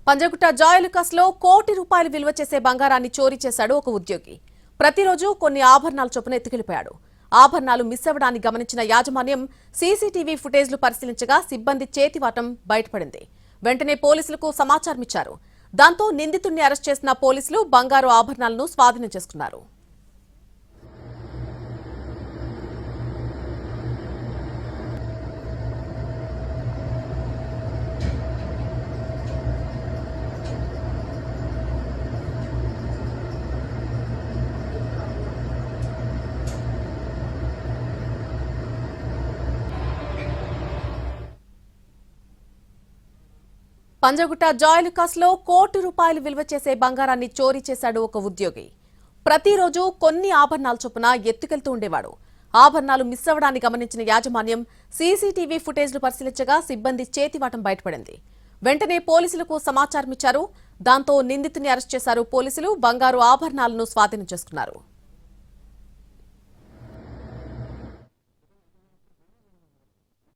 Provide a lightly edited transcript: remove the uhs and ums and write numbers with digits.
పంజగుట్ట జాయలుకాస్ లో కోటి రూపాయలు విలువ చేసే బంగారాన్ని చోరీ చేశాడు ఒక ఉద్యోగి. ప్రతిరోజు కొన్ని ఆభరణాల చొప్పున ఎత్తుకెళ్లిపోయాడు. ఆభరణాలు మిస్ అవ్వడాన్ని గమనించిన యాజమాన్యం సీసీటీవీ ఫుటేజ్లు పరిశీలించగా సిబ్బంది చేతివాటం బయటపడింది. వెంటనే పోలీసులకు సమాచారం ఇచ్చారు. దాంతో నిందితుడిని అరెస్ట్ చేసిన పోలీసులు బంగారు ఆభరణాలను స్వాధీనం చేసుకున్నారు. పంజగుట్ట జాయలుకాస్ లో కోటి రూపాయలు విలువ చేసే బంగారాన్ని చోరీ చేశాడు ఒక ఉద్యోగి. ప్రతిరోజు కొన్ని ఆభరణాల చొప్పున ఎత్తుకెళ్తూ ఉండేవాడు. ఆభరణాలు మిస్ అవ్వడాన్ని గమనించిన యాజమాన్యం సీసీటీవీ ఫుటేజ్లు పరిశీలించగా సిబ్బంది చేతివాటం బయటపడింది. వెంటనే పోలీసులకు సమాచారం ఇచ్చారు. దాంతో నిందితుడిని అరెస్ట్ చేశారు పోలీసులు. బంగారు ఆభరణాలను స్వాధీనం చేసుకున్నారు.